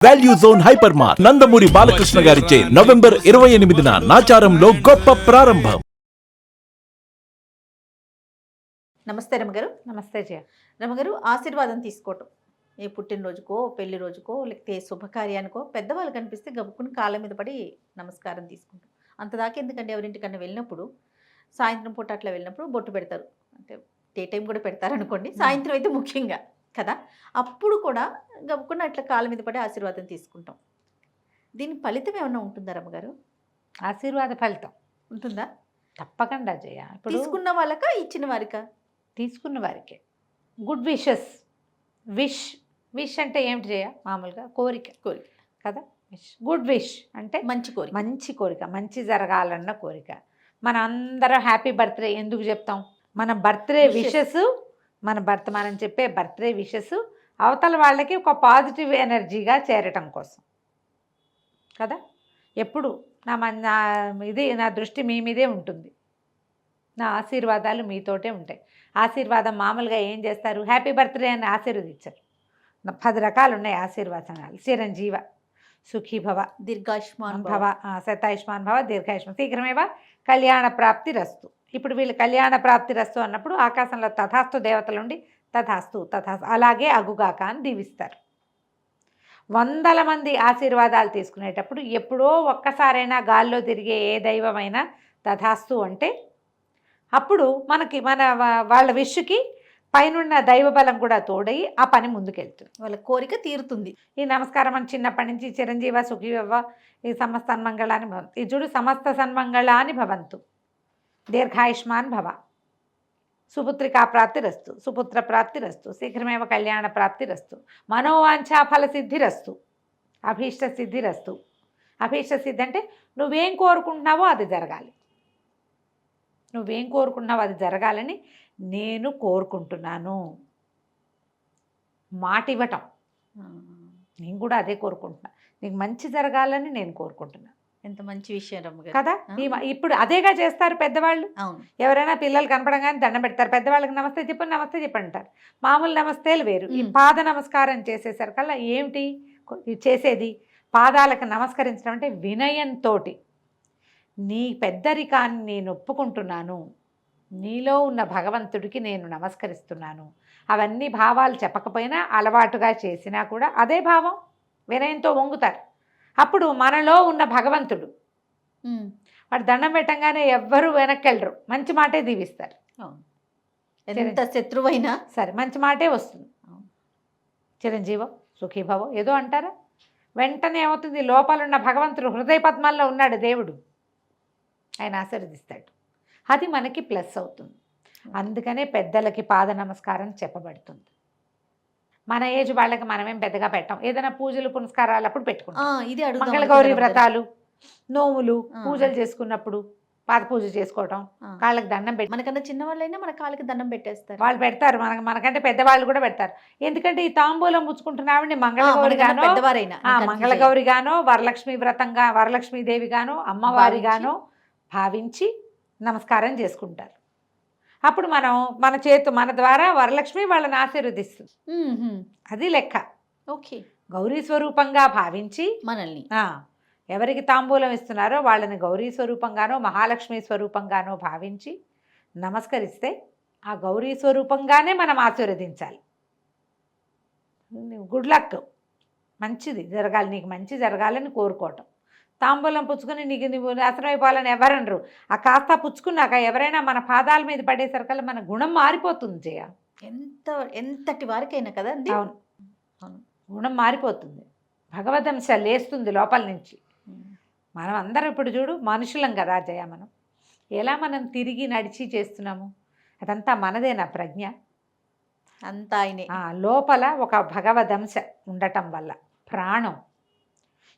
Value zone hyper mart Nandamuri Balakrishna గారిచే November 28న నాచారంలో గొప్ప ప్రారంభం. నమస్తే రమగారు. నమస్తే జయ. రమగారు, ఆశీర్వాదం తీసుకోవటం ఏ పుట్టినరోజుకో పెళ్లి రోజుకో లేకపోతే శుభకార్యానికో పెద్దవాళ్ళు కనిపిస్తే గబుక్కుని కాళ్ళ మీద పడి నమస్కారం తీసుకుంటాం. అంతదాకా ఎందుకంటే ఎవరింటికన్నా వెళ్ళినప్పుడు సాయంత్రం పూట అట్లా వెళ్ళినప్పుడు బొట్టు పెడతారు, అంటే డే టైం కూడా పెడతారు అనుకోండి, సాయంత్రం అయితే ముఖ్యంగా కదా, అప్పుడు కూడా గబుక్కుని అట్లా కాళ్ళ మీద పడి ఆశీర్వాదం తీసుకుంటాం. దీని ఫలితం ఏమన్నా ఉంటుందా రమ్మగారు? ఆశీర్వాద ఫలితం ఉంటుందా? తప్పకుండా జయ. ఇప్పుడు తీసుకున్న వాళ్ళకా ఇచ్చిన వారికా? తీసుకున్న వారికే గుడ్ విషెస్. విష్ అంటే ఏమిటి జయ? మామూలుగా కోరిక కదా. గుడ్ విష్ అంటే మంచి కోరిక, మంచి కోరిక, మంచి జరగాలన్న కోరిక. మనం అందరం హ్యాపీ బర్త్డే ఎందుకు చెప్తాం? మన బర్త్డే విషెస్, మనం చెప్పే బర్త్డే విషెస్ అవతల వాళ్ళకి ఒక పాజిటివ్ ఎనర్జీగా చేరటం కోసం కదా. ఎప్పుడు నా దృష్టి మీ మీదే ఉంటుంది, నా ఆశీర్వాదాలు మీతోటే ఉంటాయి. ఆశీర్వాదం మామూలుగా ఏం చేస్తారు? హ్యాపీ బర్త్డే అని ఆశీర్వదించారు. 10 రకాలు ఉన్నాయి ఆశీర్వచనాలు. చిరంజీవ, సుఖీభవ, దీర్ఘాయుష్మాన్ భవ, శతాయుష్మాన్ భవ, దీర్ఘాయుష్మాన్, శీఘ్రమేవ కళ్యాణ ప్రాప్తి రస్తు. ఇప్పుడు వీళ్ళు కళ్యాణ ప్రాప్తి రస్తు అన్నప్పుడు ఆకాశంలో తథాస్తు దేవతలు ఉండి తథాస్తు అలాగే అగుగాక అని దీవిస్తారు. 100 మంది ఆశీర్వాదాలు తీసుకునేటప్పుడు ఎప్పుడో ఒక్కసారైనా గాల్లో తిరిగే ఏ దైవమైనా తథాస్తు అంటే అప్పుడు మనకి వాళ్ళ విష్కి పైనున్న దైవబలం కూడా తోడయి ఆ పని ముందుకెళ్తుంది, వాళ్ళ కోరిక తీరుతుంది. ఈ నమస్కారం అని చిన్నప్పటి నుంచి చిరంజీవ సుఖీభవ, ఈ సమస్త సన్మంగళాన్ని భవంతు, ఈ చూడు సమస్త సన్మంగళాన్ని భవంతు, దీర్ఘాయుష్మాన్ భవ, సుపుత్రికా ప్రాప్తిరస్తు, సుపుత్ర ప్రాప్తిరస్తు, శీఘ్రమేవ కళ్యాణ ప్రాప్తిరస్తు, మనోవాంఛా ఫలసిద్ధిరస్తు, అభీష్ట సిద్ధిరస్తు. అభీష్ట సిద్ధి అంటే నువ్వేం కోరుకుంటున్నావో అది జరగాలి. నువ్వేం కోరుకుంటున్నావో అది జరగాలని నేను కోరుకుంటున్నాను. మాట ఇవ్వటం, నేను కూడా అదే కోరుకుంటున్నా. నీకు మంచి జరగాలని నేను కోరుకుంటున్నాను. ఎంత మంచి విషయం రమ్మగారు కదా. ఇప్పుడు అదేగా చేస్తారు పెద్దవాళ్ళు. అవును, ఎవరైనా పిల్లలు కనపడంగానే దండం పెడతారు. పెద్దవాళ్ళకి నమస్తే చెప్పండి, నమస్తే చెప్పండి అంటారు. మామూలు నమస్తేలు వేరు. ఈ పాద నమస్కారం చేసేసరికల్లా ఏమిటి చేసేది? పాదాలకు నమస్కరించడం అంటే వినయంతో నీ పెద్దరికాన్ని నేను ఒప్పుకుంటున్నాను, నీలో ఉన్న భగవంతుడికి నేను నమస్కరిస్తున్నాను. అవన్నీ భావాలు చెప్పకపోయినా అలవాటుగా చేసినా కూడా అదే భావం, వినయంతో వంగుతారు. అప్పుడు మనలో ఉన్న భగవంతుడు వాడు దండం పెట్టంగానే ఎవ్వరూ వెనక్కి వెళ్ళరు, మంచి మాటే దీవిస్తారు. ఎంత శత్రువైనా సరే మంచి మాటే వస్తుంది. చిరంజీవో సుఖీభవో ఏదో అంటారా, వెంటనే ఏమవుతుంది? లోపలున్న భగవంతుడు హృదయ పద్మాల్లో ఉన్నాడు దేవుడు, ఆయన ఆశీర్వదిస్తాడు. అది మనకి ప్లస్ అవుతుంది. అందుకనే పెద్దలకి పాద నమస్కారం చెప్పబడుతుంది. మన ఏజ్ వాళ్ళకి మనమేం పెద్దగా పెట్టాం. ఏదైనా పూజలు పునస్కారాలు అప్పుడు పెట్టుకుంటాం. మంగళగౌరి వ్రతాలు, నోములు, పూజలు చేసుకున్నప్పుడు పాద పూజ చేసుకోవటం, కాళ్ళకి దండం పెట్టి, మనకన్నా చిన్నవాళ్ళైనా మన కాళ్ళకి దండం పెట్టేస్తారు. వాళ్ళు పెడతారు, మనకంటే పెద్దవాళ్ళు కూడా పెడతారు. ఎందుకంటే ఈ తాంబూలం పుచ్చుకుంటున్నామని మంగళగౌరిగానో, మంగళగౌరిగానో, వరలక్ష్మి వ్రతంగా, వరలక్ష్మీదేవిగానో, అమ్మవారిగానో భావించి నమస్కారం చేసుకుంటారు. అప్పుడు మన ద్వారా వరలక్ష్మి వాళ్ళని ఆశీర్వదిస్తుంది. అది లెక్క. ఓకే, గౌరీ స్వరూపంగా భావించి మనల్ని ఎవరికి తాంబూలం ఇస్తున్నారో వాళ్ళని గౌరీ స్వరూపంగానో మహాలక్ష్మి స్వరూపంగానో భావించి నమస్కరిస్తే ఆ గౌరీ స్వరూపంగానే మనం ఆశీర్వదించాలి. గుడ్ లక్, మంచిది జరగాలి, నీకు మంచి జరగాలని కోరుకోవటం. తాంబూలం పుచ్చుకొని నీకు నువ్వు నాశనం అయిపోవాలని ఎవరనరు. ఆ కాస్త పుచ్చుకున్నాక ఎవరైనా మన పాదాల మీద పడేసరికల్లా మన గుణం మారిపోతుంది జయ. ఎంతటి వారికైనా కదా. అవును, గుణం మారిపోతుంది, భగవదంశ లేస్తుంది లోపల నుంచి. మనం అందరం ఇప్పుడు చూడు మనుషులం కదా జయ. మనం తిరిగి నడిచి చేస్తున్నాము, అదంతా మనదేనా ప్రజ్ఞ? అంతా ఆయనే. లోపల ఒక భగవదంశ ఉండటం వల్ల ప్రాణం.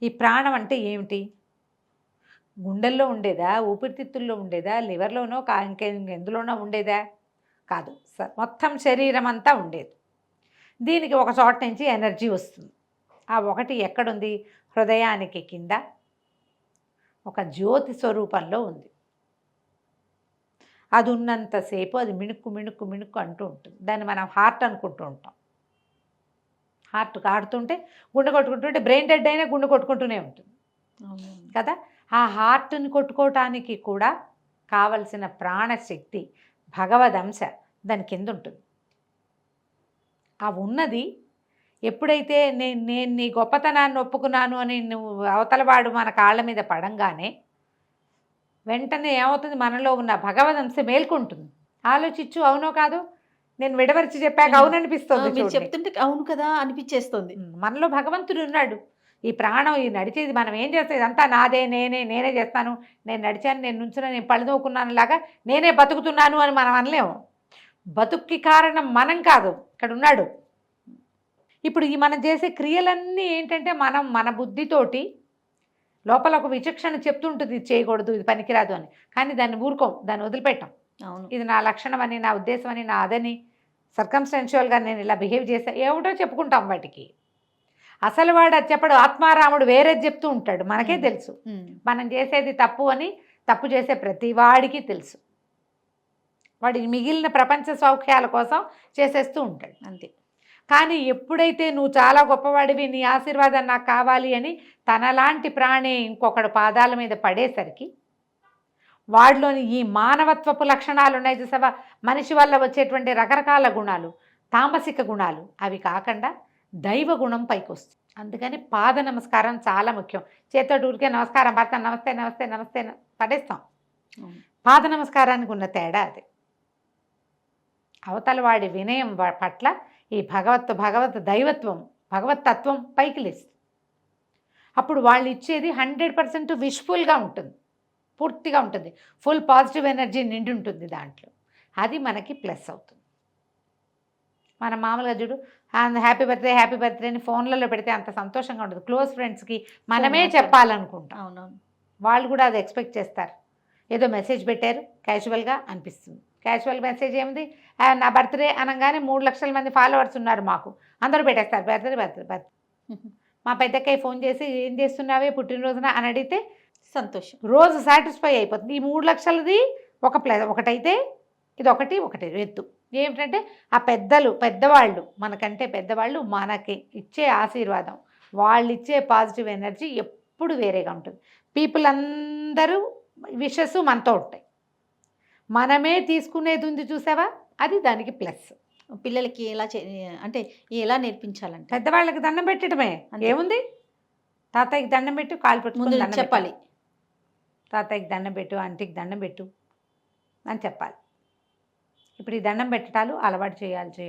ఈ ప్రాణం అంటే ఏమిటి? గుండెల్లో ఉండేదా, ఊపిరితిత్తుల్లో ఉండేదా, లివర్లోనో ఇంకెందులోనో ఉండేదా? కాదు, మొత్తం శరీరం అంతా ఉండేది. దీనికి ఒక చోట నుంచి ఎనర్జీ వస్తుంది. ఆ ఒకటి ఎక్కడుంది? హృదయానికి కింద ఒక జ్యోతి స్వరూపంలో ఉంది. అది ఉన్నంతసేపు అది మిణుక్కు మిణుక్కు మిణుక్కు అంటూ ఉంటుంది. దాన్ని మనం హార్ట్ అనుకుంటూ ఉంటాం. హార్ట్ ఆడుతుంటే గుండె కొట్టుకుంటుంటే బ్రెయిన్ డెడ్ అయినా గుండె కొట్టుకుంటూనే ఉంటుంది కదా. ఆ హార్ట్ని కొట్టుకోవటానికి కూడా కావలసిన ప్రాణశక్తి భగవదంశ దాని కింద ఉంటుంది. ఆ ఉన్నది ఎప్పుడైతే నేను నీ గొప్పతనాన్ని ఒప్పుకున్నాను అని నువ్వు అవతలవాడు మన కాళ్ళ మీద పడంగానే వెంటనే ఏమవుతుంది, మనలో ఉన్న భగవదంశ మేల్కొంటుంది. ఆలోచించు, అవునో కాదు, నేను విడవరిచి చెప్పాక అవుననిపిస్తుంది. మీరు చెప్తుంటే అవును కదా అనిపించేస్తుంది. మనలో భగవంతుడు ఉన్నాడు. ఈ ప్రాణం, ఈ నడిచేది మనం ఏం చేస్తాం, ఇదంతా నాదే, నేనే చేస్తాను, నేను నడిచాను, నేను నుంచున్నా, నేను పళ్ళు నవ్వుకున్నాను లాగా నేనే బతుకుతున్నాను అని మనం అనలేము. బతుక్కి కారణం మనం కాదు, ఇక్కడ ఉన్నాడు. ఇప్పుడు ఈ మనం చేసే క్రియలన్నీ ఏంటంటే మనం మన బుద్ధితోటి లోపల ఒక విచక్షణ చెప్తుంటుంది, ఇది చేయకూడదు, ఇది పనికిరాదు అని. కానీ దాన్ని ఊరుకోం, దాన్ని వదిలిపెట్టాం. అవును, ఇది నా లక్షణం అని, నా ఉద్దేశం అని, నా అదని, సర్కమ్స్టెన్షియల్గా నేను ఇలా బిహేవ్ చేసా ఏమిటో చెప్పుకుంటాం వాటికి. అసలు వాడు అది చెప్పడు, ఆత్మారాముడు వేరేది చెప్తూ ఉంటాడు. మనకే తెలుసు మనం చేసేది తప్పు అని. తప్పు చేసే ప్రతి వాడికి తెలుసు. వాడి మిగిలిన ప్రపంచ సౌఖ్యాల కోసం చేసేస్తూ ఉంటాడు అంతే. కానీ ఎప్పుడైతే నువ్వు చాలా గొప్పవాడివి, నీ ఆశీర్వాదం నాకు కావాలి అని తనలాంటి ప్రాణి ఇంకొకడు పాదాల మీద పడేసరికి వాడిలోని ఈ మానవత్వపు లక్షణాలు ఉన్నాయి చూసావా, మనిషి వల్ల వచ్చేటువంటి రకరకాల గుణాలు, తామసిక గుణాలు, అవి కాకుండా దైవ గుణం పైకి వస్తుంది. అందుకని పాద నమస్కారం చాలా ముఖ్యం. చేతోటి ఊరికే నమస్కారం పడతాం, నమస్తే నమస్తే నమస్తే పడేస్తాం. పాద నమస్కారానికి ఉన్న తేడా అది. అవతల వాడి వినయం పట్ల ఈ భగవత్ దైవత్వం, భగవతత్వం పైకి లేస్తుంది. అప్పుడు వాళ్ళు ఇచ్చేది 100% విష్ఫుల్గా ఉంటుంది, పూర్తిగా ఉంటుంది, ఫుల్ పాజిటివ్ ఎనర్జీ నిండి ఉంటుంది దాంట్లో. అది మనకి ప్లస్ అవుతుంది. మనం మామూలుగా చూడు, హ్యాపీ బర్త్డే అని ఫోన్లలో పెడితే అంత సంతోషంగా ఉంటుంది. క్లోజ్ ఫ్రెండ్స్కి మనమే చెప్పాలనుకుంటాం. అవునవును, వాళ్ళు కూడా అది ఎక్స్పెక్ట్ చేస్తారు. ఏదో మెసేజ్ పెట్టారు క్యాజువల్గా అనిపిస్తుంది. క్యాజువల్ మెసేజ్ ఏమిటి, నా బర్త్డే అనగానే 3 లక్షల మంది ఫాలోవర్స్ ఉన్నారు మాకు, అందరూ పెట్టేస్తారు బర్త్డే. మా పెద్దక్కయ్య ఫోన్ చేసి ఏం చేస్తున్నావే పుట్టినరోజున అని అడిగితే సంతోషం, రోజు సాటిస్ఫై అయిపోతుంది. ఈ 3 లక్షలది ఒకటైతే ఇది ఒకటి ఎత్తు ఏమిటంటే ఆ పెద్దవాళ్ళు, మనకంటే పెద్దవాళ్ళు మనకి ఇచ్చే ఆశీర్వాదం, వాళ్ళు ఇచ్చే పాజిటివ్ ఎనర్జీ ఎప్పుడు వేరేగా ఉంటుంది. పీపుల్ అందరూ విషెస్ మనతో ఉంటాయి, మనమే తీసుకునేది ఉంది చూసావా, అది దానికి ప్లస్. పిల్లలకి అంటే ఎలా నేర్పించాలంటే పెద్దవాళ్ళకి దండం పెట్టడమే, ఏముంది, తాతయ్యకి దండం పెట్టు, కాలు పెట్టుకుని దండం చెప్పాలి, తాతయ్యకి దండం పెట్టు, ఆంటీకి దండం పెట్టు అని చెప్పాలి. ఇప్పుడు ఈ దండం పెట్టడాలు అలవాటు చేయాలి.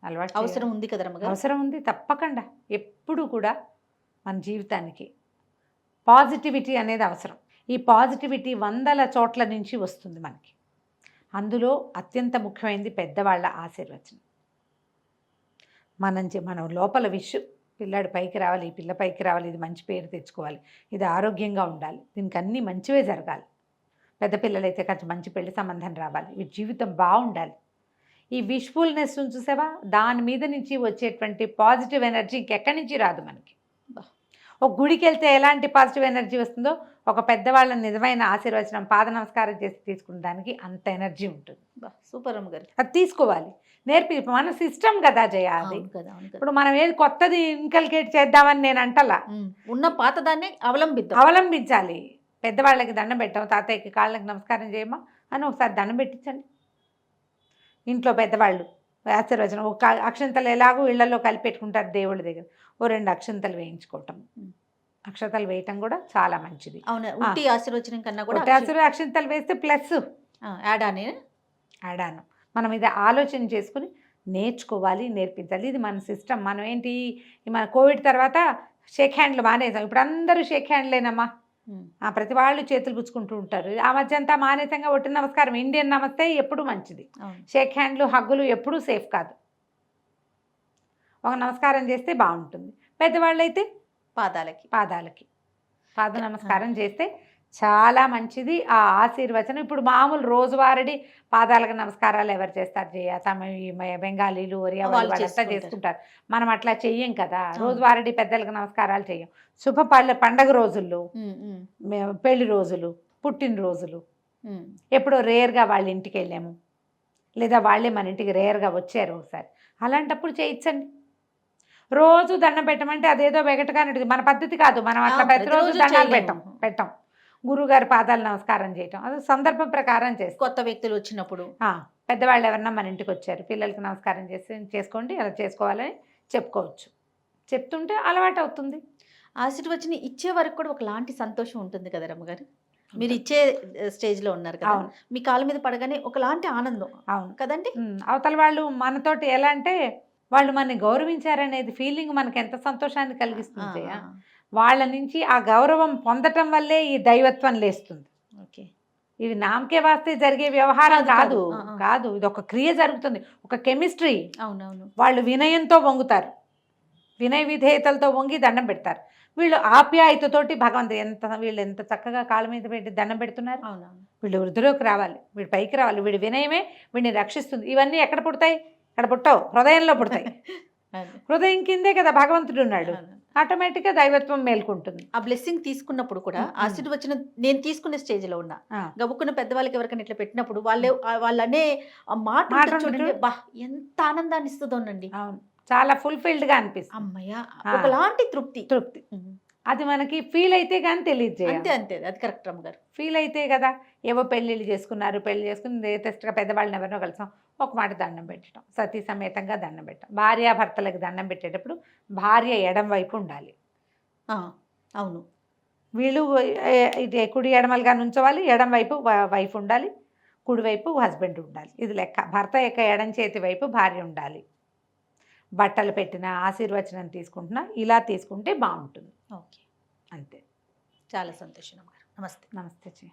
అలవాటు అవసరం ఉంది కదా రమ్మగారు? అవసరం ఉంది తప్పకుండా. ఎప్పుడు కూడా మన జీవితానికి పాజిటివిటీ అనేది అవసరం. ఈ పాజిటివిటీ 100 చోట్ల నుంచి వస్తుంది మనకి. అందులో అత్యంత ముఖ్యమైనది పెద్దవాళ్ళ ఆశీర్వచనం. మనం లోపల పిల్లాడు పైకి రావాలి, ఈ పిల్ల పైకి రావాలి, ఇది మంచి పేరు తెచ్చుకోవాలి, ఇది ఆరోగ్యంగా ఉండాలి, దీనికి అన్నీ మంచివే జరగాలి, పెద్ద పిల్లలైతే కొంచెం మంచి పెళ్లి సంబంధం రావాలి, వీటి జీవితం బాగుండాలి. ఈ విష్ఫుల్నెస్ చూసావా, దాని మీద నుంచి వచ్చేటువంటి పాజిటివ్ ఎనర్జీ ఇంకెక్కడి నుంచి రాదు మనకి. ఒక గుడికి వెళ్తే ఎలాంటి పాజిటివ్ ఎనర్జీ వస్తుందో, ఒక పెద్దవాళ్ళ నిజమైన ఆశీర్వచనం పాద నమస్కారం చేసి తీసుకున్న దానికి అంత ఎనర్జీ ఉంటుంది. సూపర్ అమ్మ గారు, అది తీసుకోవాలి, మన సిస్టమ్ కదా జయ అది. ఇప్పుడు మనం ఏది కొత్తది ఇన్కల్కేట్ చేద్దామని నేను అంటలా, ఉన్న పాత దాన్ని అవలంబించాలి. పెద్దవాళ్ళకి దండం పెట్టాం, తాతయ్యకి కాళ్ళకి నమస్కారం చేయమా అని ఒకసారి దండం పెట్టించండి. ఇంట్లో పెద్దవాళ్ళు ఆశీర్వచనం, ఒక అక్షంతలు ఎలాగో ఇళ్లలో కలిపి పెట్టుకుంటారు దేవుళ్ళ దగ్గర, ఓ 2 అక్షంతలు వేయించుకోవటం. అక్షంతలు వేయటం కూడా చాలా మంచిది. అవును, ఉట్టి ఆశీర్వచనం కన్నా కూడా అక్షంతలు వేస్తే ప్లస్ యాడాను. మనం ఇది ఆలోచన చేసుకుని నేర్చుకోవాలి, నేర్పించాలి. ఇది మన సిస్టమ్. మనం ఏంటి, మన కోవిడ్ తర్వాత షేక్ హ్యాండ్లు మానేసాం. ఇప్పుడు అందరూ షేక్ హ్యాండ్లేనమ్మా, ప్రతి వాళ్ళు చేతులు పుచ్చుకుంటూ ఉంటారు. ఆ మధ్య అంతా మానేసంగా ఒట్టి నమస్కారం, ఇండియన్ నమస్తే ఎప్పుడు మంచిది. షేక్ హ్యాండ్లు, హగ్గులు ఎప్పుడూ సేఫ్ కాదు. ఒక నమస్కారం చేస్తే బాగుంటుంది. పెద్దవాళ్ళు అయితే పాదాలకి పాద నమస్కారం చేస్తే చాలా మంచిది. ఆ ఆశీర్వచనం ఇప్పుడు మామూలు రోజువారీ పాదాలకు నమస్కారాలు ఎవరు చేస్తారు బెంగాలీలు, ఒరియా వాళ్ళంతా చేసుకుంటారు. మనం అట్లా చెయ్యం కదా. రోజువారీ పెద్దలకు నమస్కారాలు చెయ్యం. పండగ రోజుల్లో, పెళ్లి రోజులు, పుట్టినరోజులు, ఎప్పుడో రేర్గా వాళ్ళ ఇంటికి వెళ్ళాము, లేదా వాళ్ళే మన ఇంటికి రేర్గా వచ్చారు ఒకసారి, అలాంటప్పుడు చేయించండి. రోజు దండం పెట్టమంటే అదేదో వెగటగానే మన పద్ధతి కాదు. మనం అట్లా ప్రతిరోజు ప్రతిరోజు దండాలు చేయలేము. పెట్టం గురువుగారి పాదాలు నమస్కారం చేయటం అది సందర్భం ప్రకారం చేస్తాం. కొత్త వ్యక్తులు వచ్చినప్పుడు పెద్దవాళ్ళు ఎవరన్నా మన ఇంటికి వచ్చారు, పిల్లలకి నమస్కారం చేసుకోండి, అలా చేసుకోవాలని చెప్పుకోవచ్చు. చెప్తుంటే అలవాటు అవుతుంది. ఆశీర్వచనం ఇచ్చే వరకు కూడా ఒకలాంటి సంతోషం ఉంటుంది కదా రమ్మగారు. మీరు ఇచ్చే స్టేజ్లో ఉన్నారు కదా, అవును. మీ కాళ్ళ మీద పడగానే ఒకలాంటి ఆనందం అవును కదండి. అవతల వాళ్ళు మనతోటి ఎలా అంటే వాళ్ళు మనని గౌరవించారనేది ఫీలింగ్ మనకి ఎంత సంతోషాన్ని కలిగిస్తుంది. వాళ్ళ నుంచి ఆ గౌరవం పొందటం వల్లే ఈ దైవత్వం లేస్తుంది. ఓకే, ఇది నామకే వాస్తే జరిగే వ్యవహారం కాదు, కాదు కాదు ఇది ఒక క్రియ జరుగుతుంది, ఒక కెమిస్ట్రీ. అవునవును. వాళ్ళు వినయంతో వంగుతారు, వినయ విధేయతలతో వంగి దండం పెడతారు. వీళ్ళు ఆప్యాయతతోటి వీళ్ళు ఎంత చక్కగా కాళ్ళ మీద పెట్టి దండం పెడుతున్నారు. అవునవును. వీళ్ళు వృద్ధిలోకి రావాలి, వీడు పైకి రావాలి, వీడి వినయమే వీడిని రక్షిస్తుంది. ఇవన్నీ ఎక్కడ పుడతాయి? ఇక్కడ పుట్టవు, హృదయంలో పుడతాయి. హృదయం కిందే కదా భగవంతుడు ఉన్నాడు. ఆటోమేటిక్గా దైవత్వం మేల్కొంటుంది. ఆ బ్లెస్సింగ్ తీసుకున్నప్పుడు కూడా ఆశీర్వచనం నేను తీసుకునే స్టేజ్లో ఉన్నా, గబుక్కున్న పెద్దవాళ్ళకి ఎవరికైనా ఇట్లా పెట్టినప్పుడు వాళ్ళనే మాట చూడండి, బా ఎంత ఆనందాన్ని ఇస్తుందోనండి. అవును, చాలా ఫుల్ఫిల్డ్గా అనిపిస్తుంది. అమ్మయ్య, ఒకలాంటి తృప్తి. అది మనకి ఫీల్ అయితే కానీ తెలియదు. అంతే అంతే, అది కరెక్ట్ రమ్మగారు. ఫీల్ అయితే కదా. ఏవో పెళ్ళిళ్ళు చేసుకున్నారు, పెళ్లి చేసుకుని లేటెస్ట్గా పెద్దవాళ్ళని ఎవరినో కలిసాం, ఒక మాట దండం పెట్టడం, సతీ సమేతంగా దండం పెట్టడం. భార్యాభర్తలకు దండం పెట్టేటప్పుడు భార్య ఎడం వైపు ఉండాలి. అవును, వీళ్ళు ఇది కుడి ఎడమలుగా నుంచోవాలి, ఎడం వైపు వైఫ్ ఉండాలి, కుడివైపు హస్బెండ్ ఉండాలి. ఇది లెక్క. భర్త యొక్క ఎడం చేతి వైపు భార్య ఉండాలి. బట్టలు పెట్టినా ఆశీర్వచనం తీసుకుంటున్నా ఇలా తీసుకుంటే బాగుంటుంది. ఓకే, అంతే. చాలా సంతోషం. నమస్తే. నమస్తే.